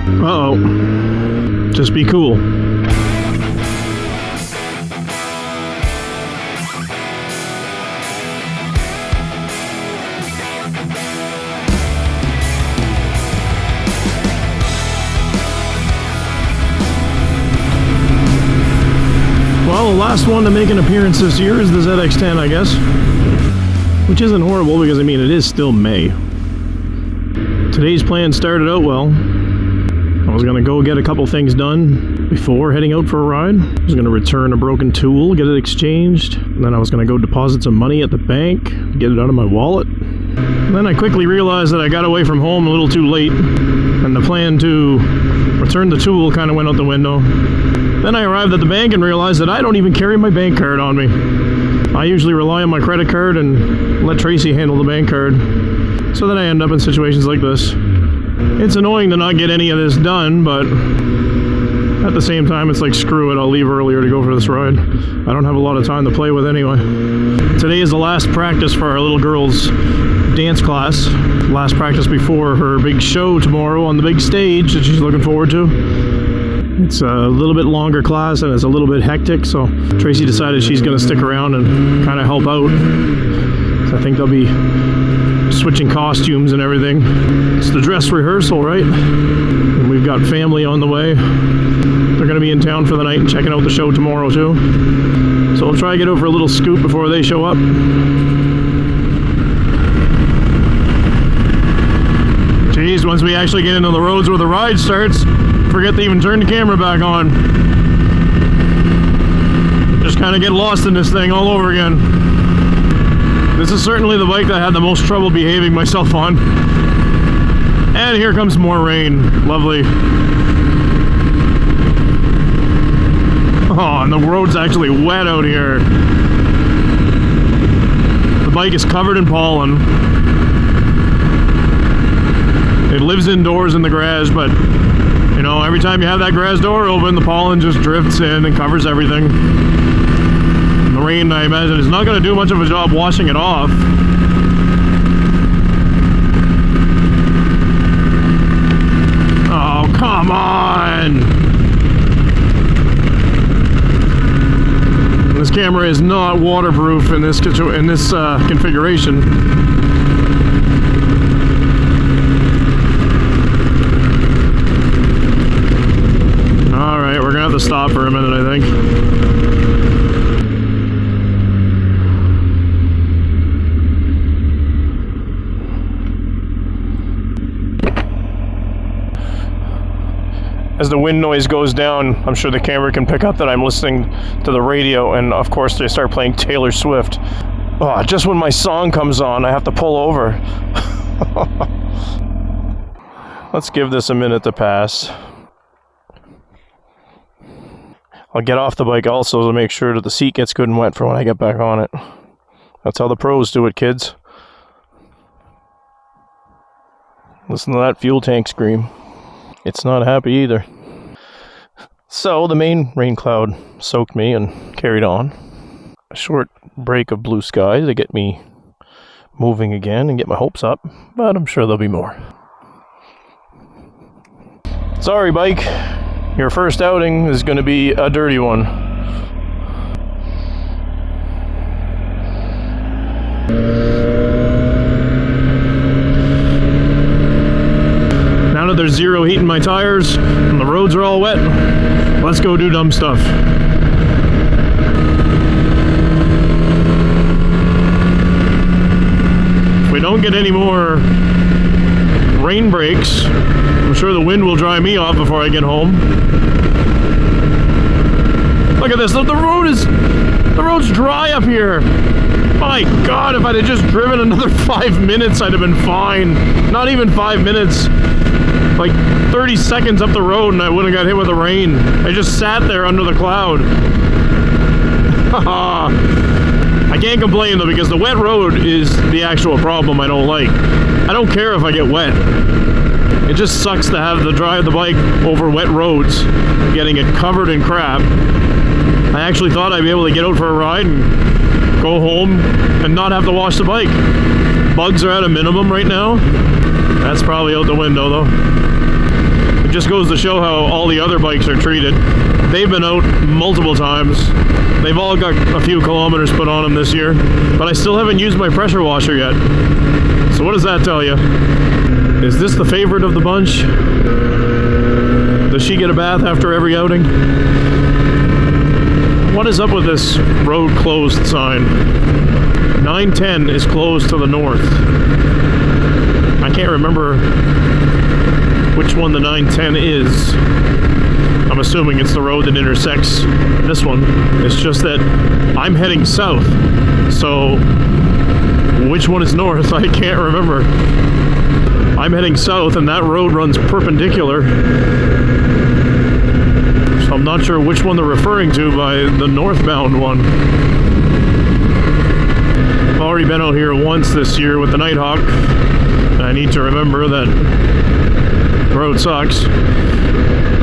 Uh-oh. Just be cool. Well, the last one to make an appearance this year is the ZX-10, I guess. Which isn't horrible because, I mean, it is still May. Today's plan started out well. I was going to go get a couple things done before heading out for a ride. I was going to return a broken tool, get it exchanged. And then I was going to go deposit some money at the bank, get it out of my wallet. And then I quickly realized that I got away from home a little too late. And the plan to return the tool kind of went out the window. Then I arrived at the bank and realized that I don't even carry my bank card on me. I usually rely on my credit card and let Tracy handle the bank card. So then I end up in situations like this. It's annoying to not get any of this done, but at the same time, it's like, screw it, I'll leave earlier to go for this ride. I don't have a lot of time to play with anyway. Today is the last practice for our little girl's dance class. Last practice before her big show tomorrow on the big stage that she's looking forward to. It's a little bit longer class and it's a little bit hectic, so Tracy decided she's going to stick around and kind of help out. So I think they'll be switching costumes and everything. It's the dress rehearsal, right? And we've got family on the way. They're going to be in town for the night and checking out the show tomorrow too. So I'll try to get over a little scoop before they show up. Geez, once we actually get into the roads where the ride starts, forget to even turn the camera back on. Just kind of get lost in this thing all over again. This is certainly the bike that I had the most trouble behaving myself on. And here comes more rain. Lovely. Oh, and the road's actually wet out here. The bike is covered in pollen. It lives indoors in the garage, but you know, every time you have that garage door open, the pollen just drifts in and covers everything. And the rain, I imagine, is not going to do much of a job washing it off. Oh, come on! This camera is not waterproof in this configuration. We're gonna have to stop for a minute, I think. As the wind noise goes down, I'm sure the camera can pick up that I'm listening to the radio, and of course they start playing Taylor Swift. Oh, just when my song comes on, I have to pull over. Let's give this a minute to pass. I'll get off the bike also to make sure that the seat gets good and wet for when I get back on it. That's how the pros do it, kids. Listen to that fuel tank scream. It's not happy either. So the main rain cloud soaked me and carried on. A short break of blue sky to get me moving again and get my hopes up, but I'm sure there'll be more. Sorry, bike. Your first outing is going to be a dirty one. Now that there's zero heat in my tires and the roads are all wet, let's go do dumb stuff. If we don't get any more rain breaks, I'm sure the wind will dry me off before I get home. Look at this, the road's dry up here. My God, if I'd have just driven another 5 minutes, I'd have been fine. Not even 5 minutes. Like 30 seconds up the road and I wouldn't have got hit with the rain. I just sat there under the cloud. I can't complain though, because the wet road is the actual problem I don't like. I don't care if I get wet. It just sucks to have to drive the bike over wet roads, getting it covered in crap. I actually thought I'd be able to get out for a ride and go home and not have to wash the bike. Bugs are at a minimum right now. That's probably out the window though. just goes to show how all the other bikes are treated. They've been out multiple times. They've all got a few kilometers put on them this year, but I still haven't used my pressure washer yet. So what does that tell you? Is this the favorite of the bunch? Does she get a bath after every outing? What is up with this road closed sign? 910 is closed to the north. I can't remember which one the 910 is. I'm assuming it's the road that intersects this one. It's just that I'm heading south, so which one is north? I can't remember. I'm heading south and that road runs perpendicular, so I'm not sure which one they're referring to by the northbound one. I've already been out here once this year with the Nighthawk. I need to remember that the road sucks.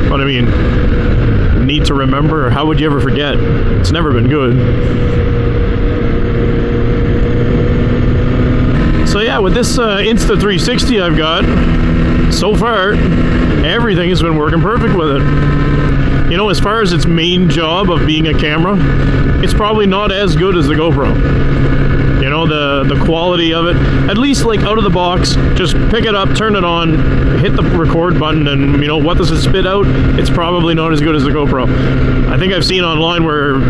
But I mean, need to remember? How would you ever forget? It's never been good. So yeah, with this Insta360 I've got, so far, everything has been working perfect with it. You know, as far as its main job of being a camera, it's probably not as good as the GoPro. You know, the quality of it, at least like out of the box, just pick it up, turn it on, hit the record button, and you know, what does it spit out? It's probably not as good as the GoPro. I think I've seen online where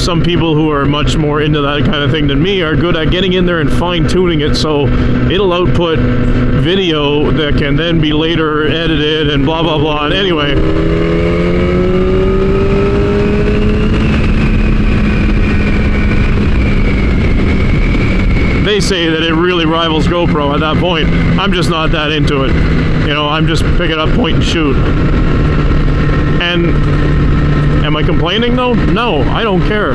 some people who are much more into that kind of thing than me are good at getting in there and fine-tuning it so it'll output video that can then be later edited and blah blah blah. And anyway, they say that it really rivals GoPro at that point. I'm just not that into it. You know, I'm just pick it up, point and shoot. And am I complaining though? No, I don't care.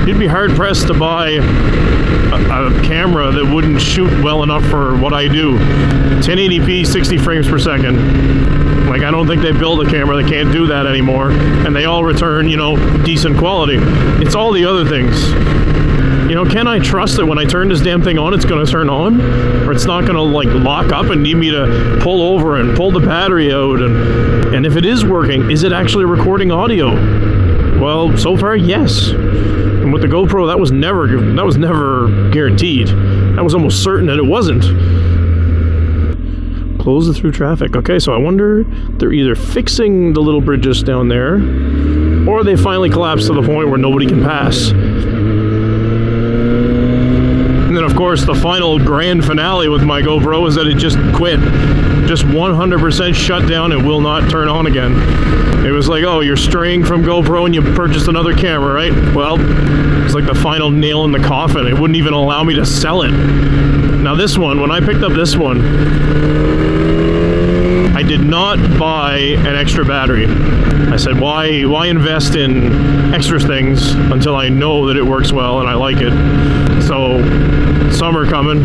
You'd be hard pressed to buy a camera that wouldn't shoot well enough for what I do. 1080p, 60 frames per second. Like, I don't think they build a camera that can't do that anymore. And they all return, you know, decent quality. It's all the other things. You know, can I trust that when I turn this damn thing on, it's going to turn on? Or it's not going to, like, lock up and need me to pull over and pull the battery out? And if it is working, is it actually recording audio? Well, so far, yes. And with the GoPro, that was never guaranteed. That was almost certain that it wasn't. Close it through traffic. Okay, so I wonder, they're either fixing the little bridges down there, or they finally collapsed to the point where nobody can pass. And then, of course, the final grand finale with my GoPro is that it just quit. Just 100% shut down and will not turn on again. It was like, oh, you're straying from GoPro and you purchased another camera, right? Well, it's like the final nail in the coffin. It wouldn't even allow me to sell it. Now this one, when I picked up this one, I did not buy an extra battery. I said, why invest in extra things until I know that it works well and I like it? So, summer coming.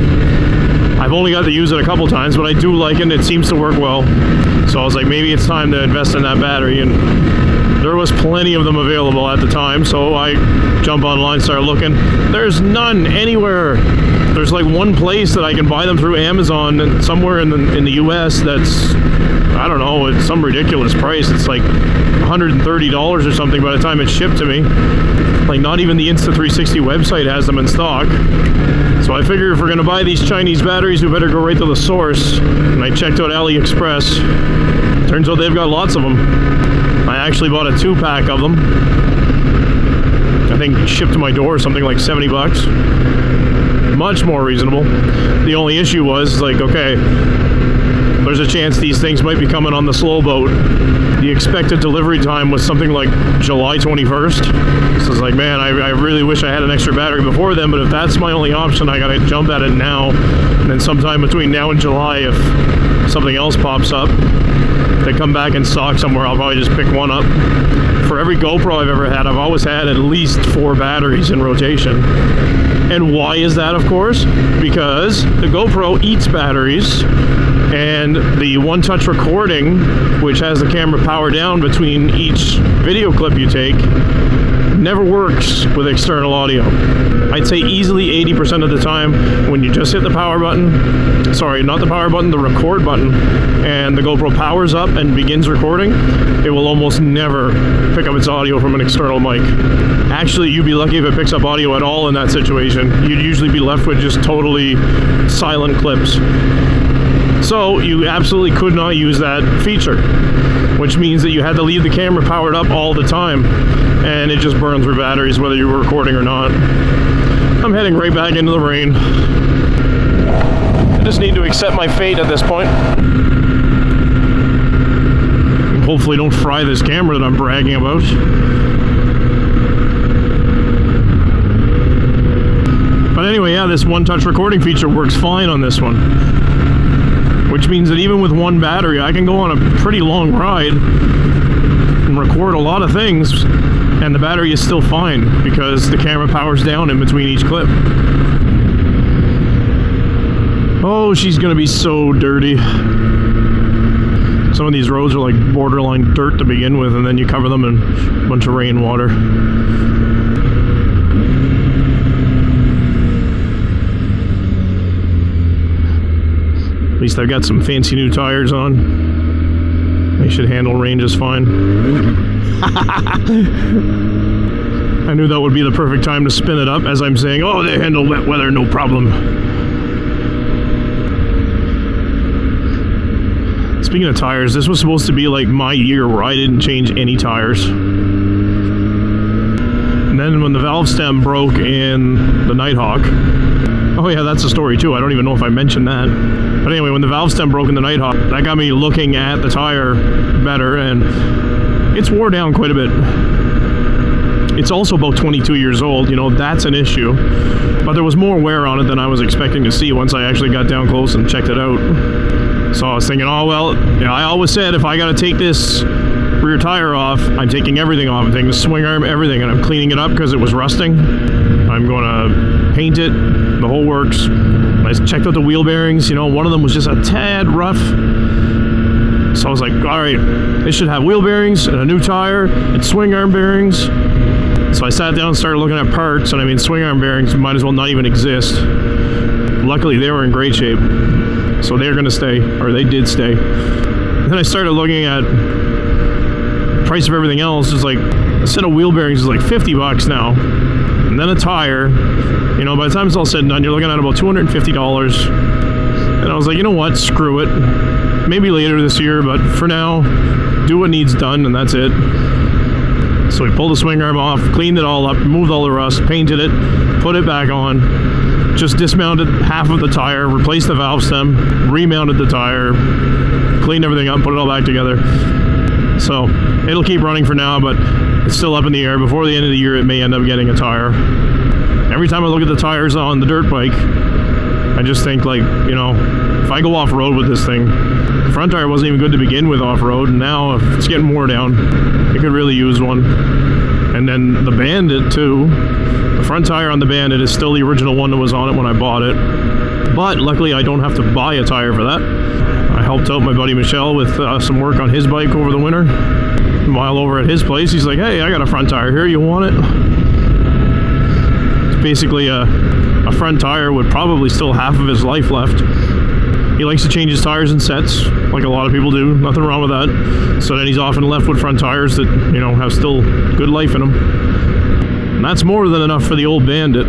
I've only got to use it a couple times, but I do like it and it seems to work well. So I was like, maybe it's time to invest in that battery, and there was plenty of them available at the time, so I jump online, start looking. There's none anywhere. There's like one place that I can buy them through Amazon, and somewhere in the US that's, I don't know, it's some ridiculous price. It's like $130 or something by the time it's shipped to me. Like, not even the Insta360 website has them in stock. So I figure if we're going to buy these Chinese batteries, we better go right to the source. And I checked out AliExpress. Turns out they've got lots of them. I actually bought a 2-pack of them. I think shipped to my door something like 70 bucks. Much more reasonable. The only issue was, like, okay, there's a chance these things might be coming on the slow boat. The expected delivery time was something like July 21st. So it's like, man, I really wish I had an extra battery before then, but if that's my only option, I gotta jump at it now. And then sometime between now and July, if something else pops up, if they come back in stock somewhere, I'll probably just pick one up. For every GoPro I've ever had, I've always had at least 4 batteries in rotation. And why is that, of course? Because the GoPro eats batteries, and And the one-touch recording, which has the camera power down between each video clip you take, never works with external audio. I'd say easily 80% of the time when you just hit the power button, sorry, not the power button, the record button, and the GoPro powers up and begins recording, it will almost never pick up its audio from an external mic. Actually, you'd be lucky if it picks up audio at all in that situation. You'd usually be left with just totally silent clips. So you absolutely could not use that feature, which means that you had to leave the camera powered up all the time, and it just burns through batteries whether you were recording or not. I'm heading right back into the rain. I just need to accept my fate at this point. Hopefully don't fry this camera that I'm bragging about. But anyway, yeah, this one-touch recording feature works fine on this one. Which means that even with one battery, I can go on a pretty long ride and record a lot of things, and the battery is still fine because the camera powers down in between each clip. Oh, she's gonna be so dirty. Some of these roads are like borderline dirt to begin with, and then you cover them in a bunch of rainwater. At least I've got some fancy new tires on. They should handle rain just fine. I knew that would be the perfect time to spin it up as I'm saying, oh, they handle wet weather, no problem. Speaking of tires, this was supposed to be like my year where I didn't change any tires. And then when the valve stem broke in the Nighthawk, oh yeah, that's a story too. I don't even know if I mentioned that. But anyway, when the valve stem broke in the Nighthawk, that got me looking at the tire better, and it's wore down quite a bit. It's also about 22 years old, you know, that's an issue. But there was more wear on it than I was expecting to see once I actually got down close and checked it out. So I was thinking, oh well, you know, I always said if I gotta take this rear tire off, I'm taking everything off. I'm taking the swing arm, everything, and I'm cleaning it up because it was rusting. I'm gonna paint it, the whole works. I checked out the wheel bearings, you know, one of them was just a tad rough. So I was like, all right, this should have wheel bearings and a new tire and swing arm bearings. So I sat down and started looking at parts, and I mean, swing arm bearings might as well not even exist. Luckily, they were in great shape. So they're gonna stay, or they did stay. And then I started looking at the price of everything else. It's like, a set of wheel bearings is like 50 bucks now. And then a tire, you know, by the time it's all said and done, you're looking at about $250. And I was like, you know what, screw it. Maybe later this year, but for now, do what needs done, and that's it. So we pulled the swing arm off, cleaned it all up, removed all the rust, painted it, put it back on, just dismounted half of the tire, replaced the valve stem, remounted the tire, cleaned everything up, put it all back together. So it'll keep running for now, but it's still up in the air. Before the end of the year, it may end up getting a tire. Every time I look at the tires on the dirt bike, I just think, like, you know, if I go off-road with this thing, the front tire wasn't even good to begin with off-road, and now if it's getting wore down, it could really use one. And then the Bandit too, the front tire on the Bandit is still the original one that was on it when I bought it, but luckily I don't have to buy a tire for that. I helped out my buddy Michelle with some work on his bike over the winter. While over at his place, he's like, hey, I got a front tire here, you want it? It's basically a front tire with probably still half of his life left. He likes to change his tires in sets, like a lot of people do. Nothing wrong with that. So then he's often left with front tires that, you know, have still good life in them. And that's more than enough for the old Bandit.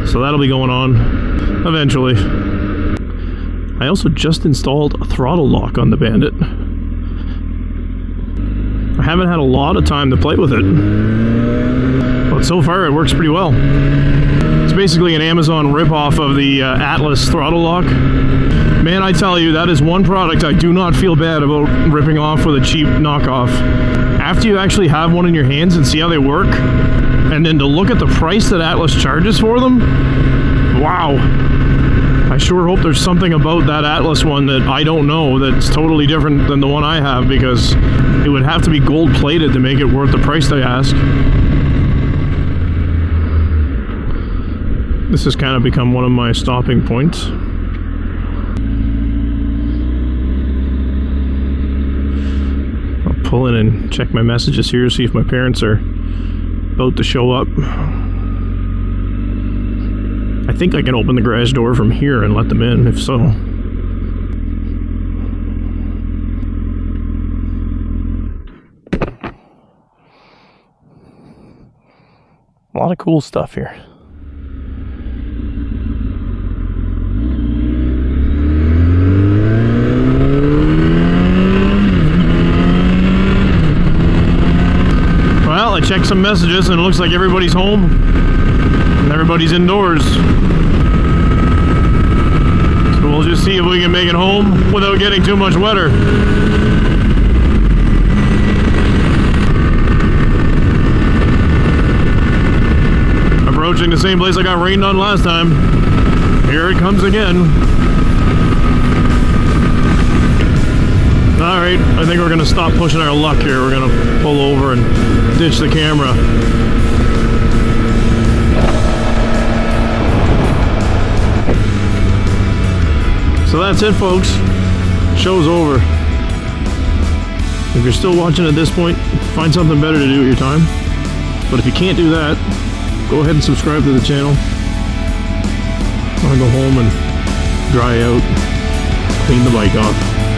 So that'll be going on eventually. I also just installed a throttle lock on the Bandit. I haven't had a lot of time to play with it, but so far it works pretty well. It's basically an Amazon ripoff of the Atlas throttle lock. Man, I tell you, that is one product I do not feel bad about ripping off with a cheap knockoff. After you actually have one in your hands and see how they work, and then to look at the price that Atlas charges for them, wow. I sure hope there's something about that Atlas one that I don't know that's totally different than the one I have, because it would have to be gold plated to make it worth the price they ask. This has kind of become one of my stopping points. pull in and check my messages here, see if my parents are about to show up. I think I can open the garage door from here and let them in, if so. A lot of cool stuff here. Well, I checked some messages and it looks like everybody's home and everybody's indoors. So we'll just see if we can make it home without getting too much wetter. Approaching the same place I got rained on last time. Here it comes again. Alright, I think we're going to stop pushing our luck here. We're going to pull over and ditch the camera. So that's it, folks. Show's over. If you're still watching at this point, find something better to do at your time. But if you can't do that, go ahead and subscribe to the channel. I'm gonna go home and dry out, clean the bike off.